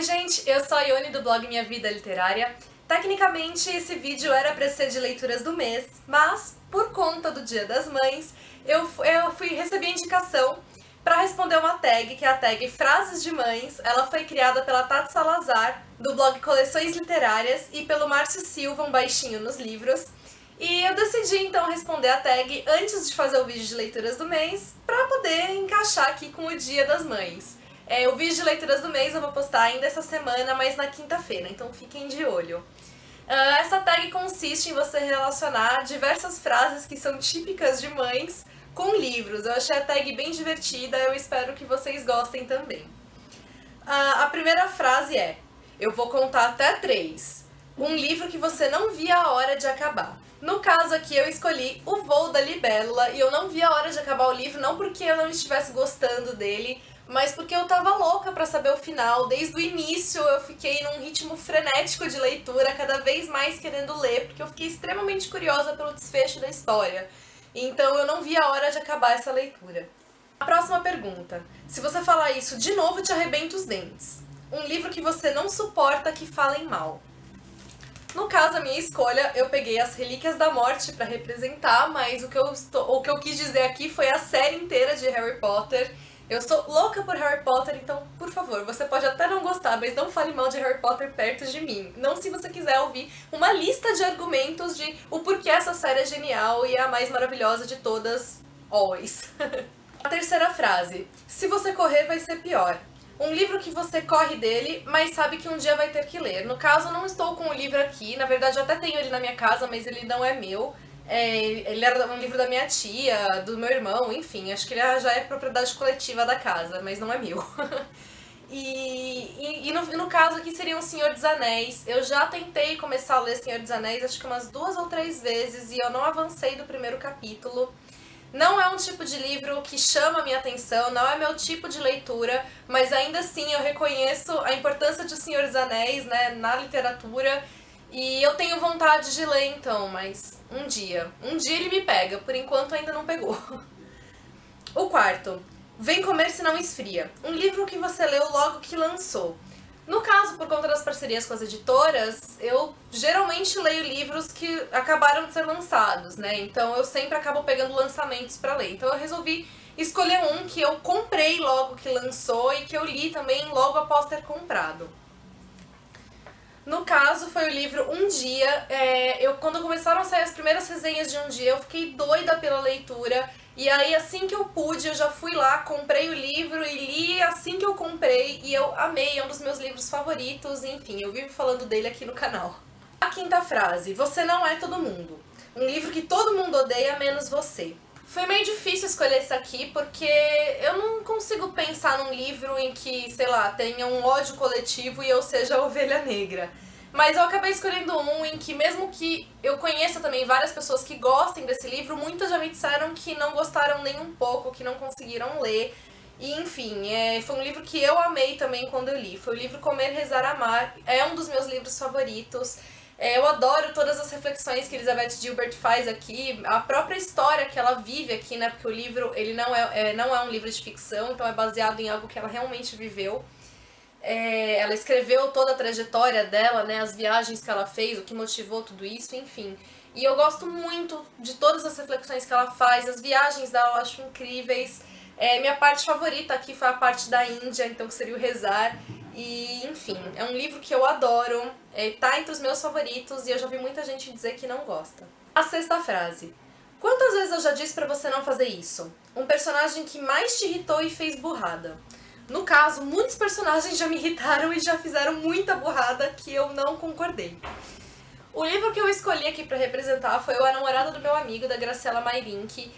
gente, eu sou a Ione do blog Minha Vida Literária. Tecnicamente esse vídeo era para ser de leituras do mês, mas por conta do Dia das Mães, eu recebi a indicação para responder uma tag, que é a tag Frases de Mães. Ela foi criada pela Tati Salazar, do blog Coleções Literárias, e pelo Márcio Silva, um baixinho nos livros. E eu decidi então responder a tag antes de fazer o vídeo de leituras do mês, para poder encaixar aqui com o Dia das Mães. O vídeo de leituras do mês eu vou postar ainda essa semana, mas na quinta-feira, então fiquem de olho. Essa tag consiste em você relacionar diversas frases que são típicas de mães com livros. Eu achei a tag bem divertida, eu espero que vocês gostem também. A primeira frase é: eu vou contar até 3. Um livro que você não via a hora de acabar. No caso aqui eu escolhi O Voo da Libélula e eu não vi a hora de acabar o livro, não porque eu não estivesse gostando dele, mas porque eu tava louca pra saber o final. Desde o início eu fiquei num ritmo frenético de leitura, cada vez mais querendo ler, porque eu fiquei extremamente curiosa pelo desfecho da história. Então eu não vi a hora de acabar essa leitura. A próxima pergunta: se você falar isso de novo, te arrebenta os dentes. Um livro que você não suporta que falem mal. No caso, a minha escolha, eu peguei As Relíquias da Morte pra representar, mas o que eu quis dizer aqui foi a série inteira de Harry Potter. Eu sou louca por Harry Potter, então, por favor, você pode até não gostar, mas não fale mal de Harry Potter perto de mim. Não se você quiser ouvir uma lista de argumentos de o porquê essa série é genial e é a mais maravilhosa de todas, always. A terceira frase: se você correr, vai ser pior. Um livro que você corre dele, mas sabe que um dia vai ter que ler. No caso, eu não estou com o livro aqui, na verdade eu até tenho ele na minha casa, mas ele não é meu. Ele era um livro da minha tia, do meu irmão, enfim, acho que ele já é propriedade coletiva da casa, mas não é meu. No caso aqui seria O Senhor dos Anéis. Eu já tentei começar a ler Senhor dos Anéis, acho que umas 2 ou 3 vezes, e eu não avancei do primeiro capítulo. Não é um tipo de livro que chama a minha atenção, não é meu tipo de leitura, mas ainda assim eu reconheço a importância de O Senhor dos Anéis, né, na literatura. E eu tenho vontade de ler então, mas um dia ele me pega, por enquanto ainda não pegou. O quarto: Vem Comer Se Não Esfria. Um livro que você leu logo que lançou. No caso, por conta das parcerias com as editoras, eu geralmente leio livros que acabaram de ser lançados, né? Então eu sempre acabo pegando lançamentos pra ler. Então eu resolvi escolher um que eu comprei logo que lançou e que eu li também logo após ter comprado. No caso, foi o livro Um Dia. Quando começaram a sair as primeiras resenhas de Um Dia, eu fiquei doida pela leitura. E aí, assim que eu pude, eu já fui lá, comprei o livro e li assim que eu comprei. E eu amei, é um dos meus livros favoritos. Enfim, eu vivo falando dele aqui no canal. A quinta frase: você não é todo mundo. Um livro que todo mundo odeia, menos você. Foi meio difícil escolher esse aqui, porque eu não consigo pensar num livro em que, sei lá, tenha um ódio coletivo e eu seja a ovelha negra. Mas eu acabei escolhendo um em que, mesmo que eu conheça também várias pessoas que gostem desse livro, muitas já me disseram que não gostaram nem um pouco, que não conseguiram ler. E enfim, foi um livro que eu amei também quando eu li. Foi o livro Comer, Rezar, Amar. É um dos meus livros favoritos. Eu adoro todas as reflexões que Elizabeth Gilbert faz aqui, a própria história que ela vive aqui, né, porque o livro ele não é um livro de ficção, então é baseado em algo que ela realmente viveu. Ela escreveu toda a trajetória dela, né, as viagens que ela fez, o que motivou tudo isso, enfim. E eu gosto muito de todas as reflexões que ela faz, as viagens dela eu acho incríveis. Minha parte favorita aqui foi a parte da Índia, então que seria o rezar. E, enfim, é um livro que eu adoro, tá entre os meus favoritos e eu já vi muita gente dizer que não gosta. A sexta frase: quantas vezes eu já disse pra você não fazer isso? Um personagem que mais te irritou e fez burrada. No caso, muitos personagens já me irritaram e já fizeram muita burrada que eu não concordei. O livro que eu escolhi aqui pra representar foi O A Namorada do Meu Amigo, da Graciela Mayrink.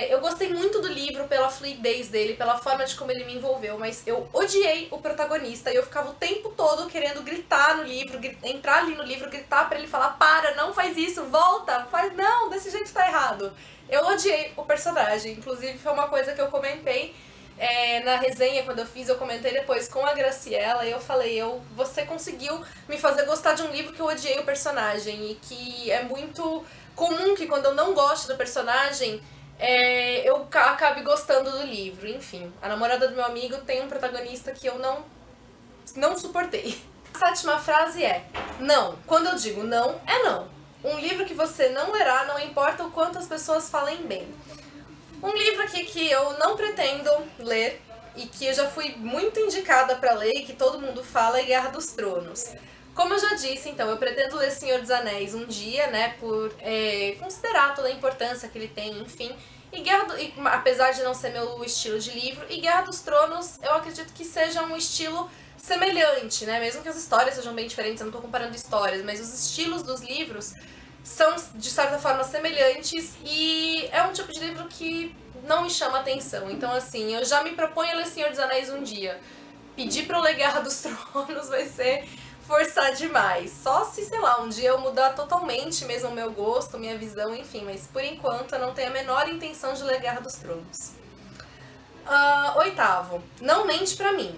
Eu gostei muito do livro pela fluidez dele, pela forma de como ele me envolveu, mas eu odiei o protagonista e eu ficava o tempo todo querendo gritar no livro, entrar ali no livro, gritar pra ele falar: para, não faz isso, volta, faz, não, desse jeito tá errado. Eu odiei o personagem, inclusive foi uma coisa que eu comentei na resenha, quando eu comentei depois com a Graciela e eu falei: você conseguiu me fazer gostar de um livro que eu odiei o personagem, e que é muito comum que quando eu não gosto do personagem, eu acabe gostando do livro. Enfim, A Namorada do Meu Amigo tem um protagonista que eu não não suportei. A 7ª frase é: não. Quando eu digo não, é não. Um livro que você não lerá, não importa o quanto as pessoas falem bem. Um livro aqui que eu não pretendo ler e que eu já fui muito indicada para ler e que todo mundo fala é Guerra dos Tronos. Como eu já disse, então, eu pretendo ler Senhor dos Anéis um dia, né, por considerar toda a importância que ele tem, enfim. Apesar de não ser meu estilo de livro, e Guerra dos Tronos eu acredito que seja um estilo semelhante, né, mesmo que as histórias sejam bem diferentes, eu não estou comparando histórias, mas os estilos dos livros são, de certa forma, semelhantes e é um tipo de livro que não me chama atenção. Então, assim, eu já me proponho a ler Senhor dos Anéis um dia. Pedir pra eu ler Guerra dos Tronos vai ser forçar demais. Só se, sei lá, um dia eu mudar totalmente mesmo o meu gosto, minha visão, enfim. Mas, por enquanto, eu não tenho a menor intenção de ler Guerra dos Tronos. 8º. Não mente pra mim.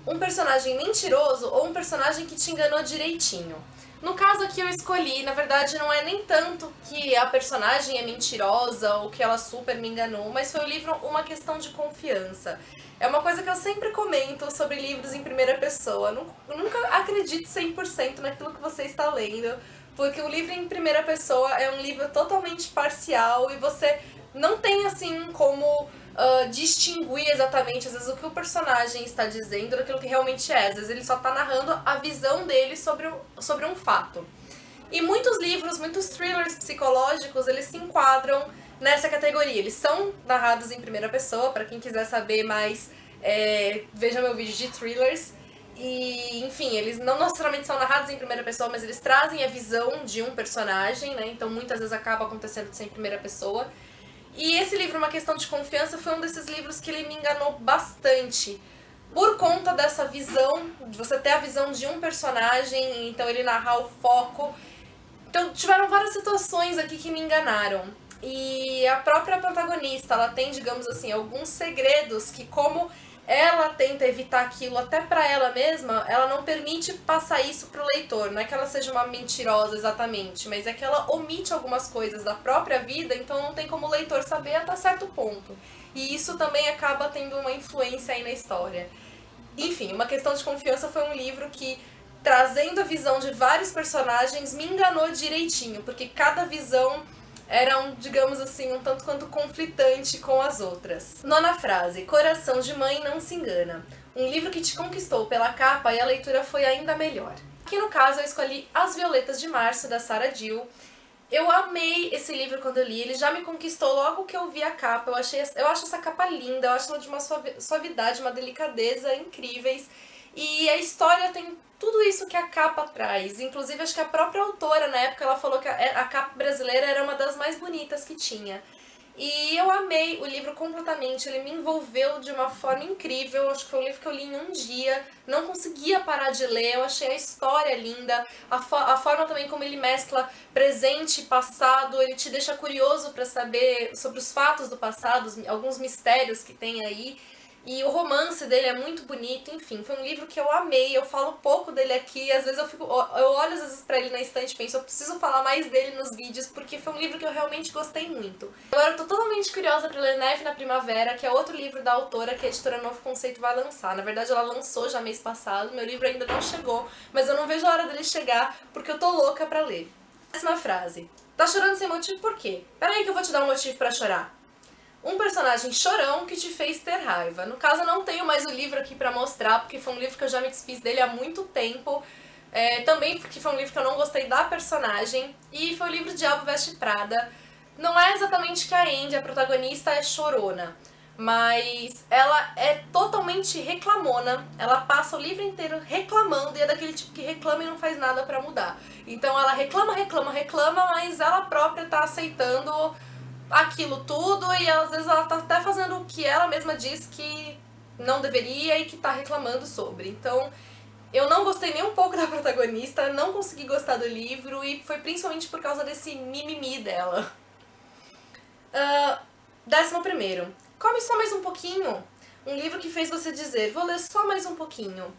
Um personagem mentiroso ou um personagem que te enganou direitinho. No caso aqui eu escolhi, na verdade não é nem tanto que a personagem é mentirosa ou que ela super me enganou, mas foi o livro uma questão de confiança. É uma coisa que eu sempre comento sobre livros em primeira pessoa. Nunca acredite 100% naquilo que você está lendo, porque o livro em primeira pessoa é um livro totalmente parcial e você não tem assim como distinguir exatamente, às vezes, o que o personagem está dizendo daquilo que realmente é. Às vezes ele só está narrando a visão dele sobre um fato. E muitos livros, muitos thrillers psicológicos, eles se enquadram nessa categoria. Eles são narrados em primeira pessoa, para quem quiser saber mais, veja meu vídeo de thrillers. E, enfim, eles não necessariamente são narrados em primeira pessoa, mas eles trazem a visão de um personagem, né? Então muitas vezes acaba acontecendo de ser em primeira pessoa. E esse livro, Uma Questão de Confiança, foi um desses livros que ele me enganou bastante. Por conta dessa visão, de você ter a visão de um personagem, então ele narrar o foco. Então tiveram várias situações aqui que me enganaram. E a própria protagonista, ela tem, digamos assim, alguns segredos que, como ela tenta evitar aquilo até pra ela mesma, ela não permite passar isso pro leitor. Não é que ela seja uma mentirosa exatamente, mas é que ela omite algumas coisas da própria vida, então não tem como o leitor saber até certo ponto. E isso também acaba tendo uma influência aí na história. Enfim, Uma Questão de Confiança foi um livro que, trazendo a visão de vários personagens, me enganou direitinho, porque cada visão era digamos assim, um tanto quanto conflitante com as outras. 9ª frase. Coração de mãe não se engana. Um livro que te conquistou pela capa e a leitura foi ainda melhor. Aqui no caso eu escolhi As Violetas de Março, da Sarah Jill. Eu amei esse livro quando eu li, ele já me conquistou logo que eu vi a capa. Eu acho essa capa linda, eu acho ela de uma suavidade, uma delicadeza incríveis. E a história tem tudo isso que a capa traz. Inclusive, acho que a própria autora, na época, ela falou que a capa brasileira era uma das mais bonitas que tinha. E eu amei o livro completamente, ele me envolveu de uma forma incrível. Acho que foi um livro que eu li em um dia, não conseguia parar de ler, eu achei a história linda, a forma também como ele mescla presente e passado, ele te deixa curioso para saber sobre os fatos do passado, alguns mistérios que tem aí. E o romance dele é muito bonito, enfim, foi um livro que eu amei, eu falo pouco dele aqui, às vezes eu olho às vezes pra ele na estante e penso, eu preciso falar mais dele nos vídeos, porque foi um livro que eu realmente gostei muito. Agora eu tô totalmente curiosa pra ler Neve na Primavera, que é outro livro da autora que a editora Novo Conceito vai lançar. Na verdade ela lançou já mês passado, meu livro ainda não chegou, mas eu não vejo a hora dele chegar, porque eu tô louca pra ler. 10ª frase. Tá chorando sem motivo por quê? Peraí que eu vou te dar um motivo pra chorar. Um personagem chorão que te fez ter raiva. No caso, eu não tenho mais o livro aqui pra mostrar, porque foi um livro que eu já me desfiz dele há muito tempo. Também porque foi um livro que eu não gostei da personagem. E foi o livro Diabo Veste Prada. Não é exatamente que a Andy, a protagonista, é chorona, mas ela é totalmente reclamona. Ela passa o livro inteiro reclamando e é daquele tipo que reclama e não faz nada pra mudar. Então ela reclama, mas ela própria tá aceitando aquilo tudo e às vezes ela tá até fazendo o que ela mesma diz que não deveria e que tá reclamando sobre. Então, eu não gostei nem um pouco da protagonista, não consegui gostar do livro e foi principalmente por causa desse mimimi dela. 11º. Come só mais um pouquinho. Um livro que fez você dizer, vou ler só mais um pouquinho.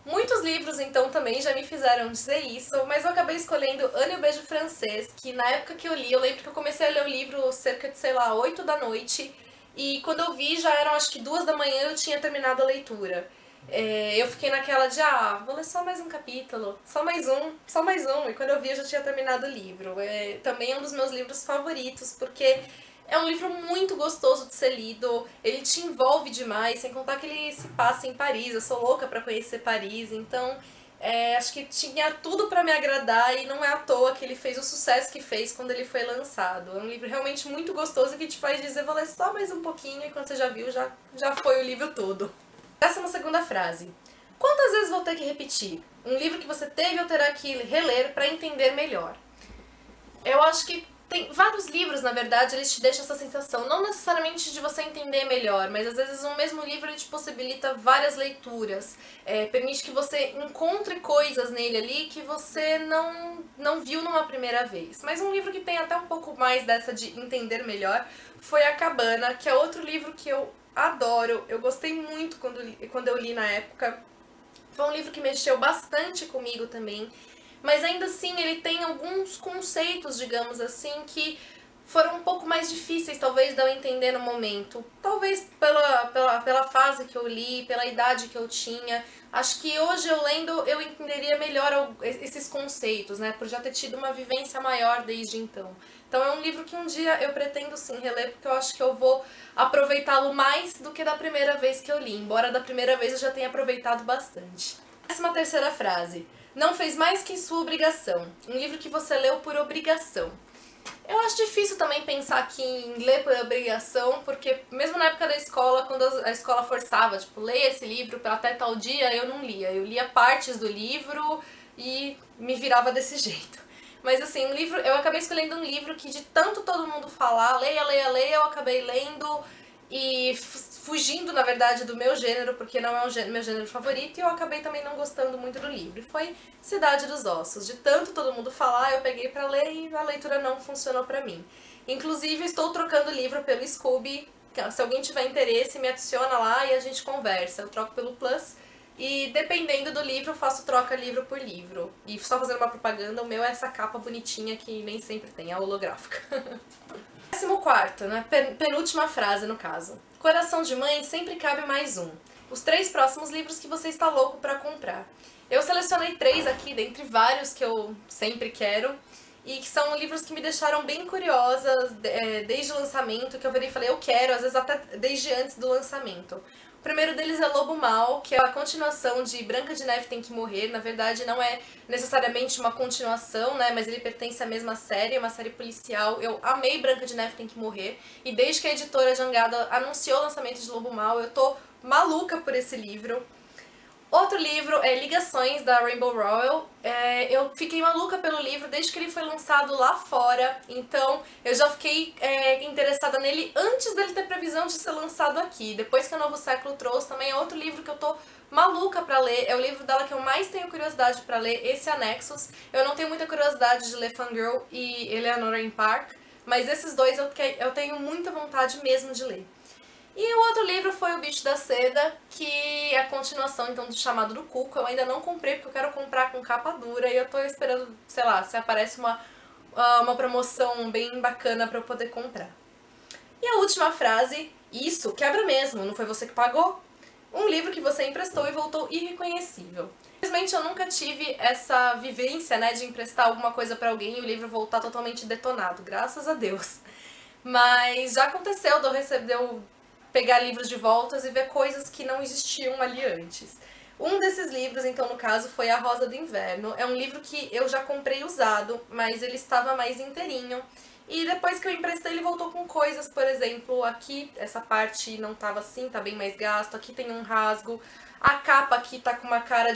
Muitos livros, então, também já me fizeram dizer isso, mas eu acabei escolhendo Ana e o Beijo Francês, que na época que eu li, eu lembro que eu comecei a ler o livro cerca de, sei lá, 8 da noite, e quando eu vi já eram acho que 2 da manhã eu tinha terminado a leitura. eu fiquei naquela de, vou ler só mais um capítulo, só mais um, e quando eu vi eu já tinha terminado o livro. Também é um dos meus livros favoritos, porque é um livro muito gostoso de ser lido, ele te envolve demais, sem contar que ele se passa em Paris, eu sou louca pra conhecer Paris, então acho que tinha tudo pra me agradar e não é à toa que ele fez o sucesso que fez quando ele foi lançado. É um livro realmente muito gostoso que te faz dizer, vou ler só mais um pouquinho, e quando você já viu, já foi o livro todo. 12ª frase. Quantas vezes vou ter que repetir? Um livro que você teve ou terá que reler para entender melhor. Eu acho que tem vários livros, na verdade, eles te deixam essa sensação, não necessariamente de você entender melhor, mas às vezes um mesmo livro ele te possibilita várias leituras, permite que você encontre coisas nele ali que você não viu numa primeira vez. Mas um livro que tem até um pouco mais dessa de entender melhor foi A Cabana, que é outro livro que eu adoro, eu gostei muito quando eu li na época. Foi um livro que mexeu bastante comigo também, mas ainda assim ele tem alguns conceitos, digamos assim, que foram um pouco mais difíceis talvez de eu entender no momento. Talvez pela fase que eu li, pela idade que eu tinha. Acho que hoje eu lendo eu entenderia melhor esses conceitos, né, por já ter tido uma vivência maior desde então. Então é um livro que um dia eu pretendo sim reler, porque eu acho que eu vou aproveitá-lo mais do que da primeira vez que eu li, embora da primeira vez eu já tenha aproveitado bastante. 13ª frase. Não fez mais que sua obrigação. Um livro que você leu por obrigação. Eu acho difícil também pensar aqui em ler por obrigação, porque mesmo na época da escola, quando a escola forçava, tipo, leia esse livro para até tal dia, eu não lia. Eu lia partes do livro e me virava desse jeito. Mas assim, eu acabei escolhendo um livro que de tanto todo mundo falar, leia, leia, leia, eu acabei lendo e fugindo, na verdade, do meu gênero, porque não é meu gênero favorito, e eu acabei também não gostando muito do livro. Foi Cidade dos Ossos. De tanto todo mundo falar, eu peguei pra ler e a leitura não funcionou pra mim. Inclusive, estou trocando o livro pelo Scooby. Se alguém tiver interesse, me adiciona lá e a gente conversa. Eu troco pelo Plus. E dependendo do livro, eu faço troca livro por livro. E só fazendo uma propaganda, o meu é essa capa bonitinha que nem sempre tem, a holográfica. 14º, né? Penúltima frase no caso. Coração de mãe sempre cabe mais um. Os 3 próximos livros que você está louco para comprar. Eu selecionei 3 aqui, dentre vários que eu sempre quero. E que são livros que me deixaram bem curiosas desde o lançamento, que eu virei e falei, eu quero, às vezes até desde antes do lançamento. O primeiro deles é Lobo Mau, que é a continuação de Branca de Neve Tem que Morrer. Na verdade, não é necessariamente uma continuação, né? Mas ele pertence à mesma série, é uma série policial. Eu amei Branca de Neve Tem que Morrer. E desde que a editora Jangada anunciou o lançamento de Lobo Mau, eu tô maluca por esse livro. Outro livro é Ligações, da Rainbow Rowell. Eu fiquei maluca pelo livro desde que ele foi lançado lá fora, então eu já fiquei interessada nele antes dele ter previsão de ser lançado aqui. Depois que o Novo Século trouxe, também é outro livro que eu tô maluca pra ler, é o livro dela que eu mais tenho curiosidade pra ler, esse Anexos. Eu não tenho muita curiosidade de ler Fangirl e Eleanor in Park, mas esses dois eu tenho muita vontade mesmo de ler. E o outro livro foi O Bicho da Seda, que é a continuação então do Chamado do Cuco. Eu ainda não comprei porque eu quero comprar com capa dura e eu tô esperando, sei lá, se aparece uma promoção bem bacana pra eu poder comprar. E a última frase, isso, quebra mesmo, não foi você que pagou? Um livro que você emprestou e voltou irreconhecível. Infelizmente eu nunca tive essa vivência, né, de emprestar alguma coisa pra alguém e o livro voltar totalmente detonado, graças a Deus. Mas já aconteceu de eu pegar livros de voltas e ver coisas que não existiam ali antes. Um desses livros, então, no caso, foi A Rosa do Inverno. É um livro que eu já comprei usado, mas ele estava mais inteirinho. E depois que eu emprestei, ele voltou com coisas, por exemplo, aqui, essa parte não estava assim, tá bem mais gasto, aqui tem um rasgo. A capa aqui tá com uma cara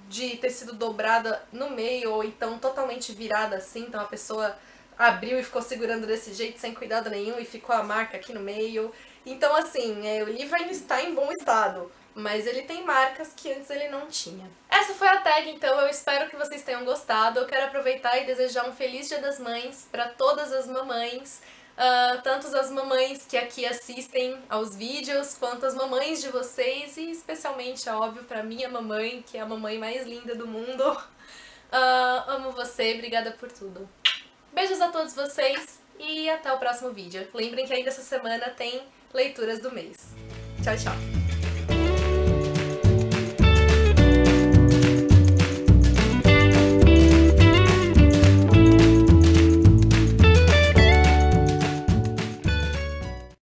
de ter sido dobrada no meio, ou então totalmente virada assim, então a pessoa abriu e ficou segurando desse jeito, sem cuidado nenhum, e ficou a marca aqui no meio. Então, assim, o livro ainda está em bom estado, mas ele tem marcas que antes ele não tinha. Essa foi a tag, então, eu espero que vocês tenham gostado. Eu quero aproveitar e desejar um feliz Dia das Mães para todas as mamães, tanto as mamães que aqui assistem aos vídeos, quanto as mamães de vocês, e especialmente, é óbvio, para minha mamãe, que é a mamãe mais linda do mundo. Amo você, obrigada por tudo. Beijos a todos vocês e até o próximo vídeo. Lembrem que ainda essa semana tem leituras do mês. Tchau, tchau!